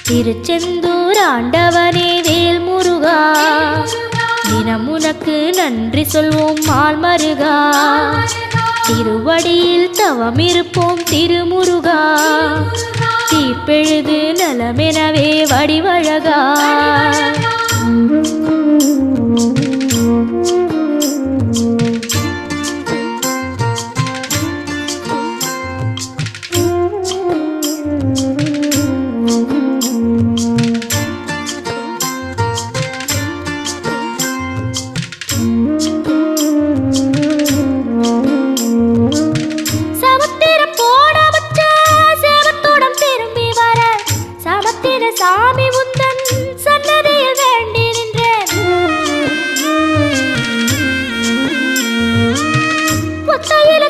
திருச்செந்தூர் ஆண்டவனே வேல் முருகா, தினம் உனக்கு நன்றி சொல்வோம் மால் மருகா. திருவடியில் தவம் இருப்போம் திருமுருகா, தீப்பெழுது நலமெனவே வடிவழகா. சாமி உந்தன் சன்னதியில் வேண்டி நின்றேன். ஒத்தையில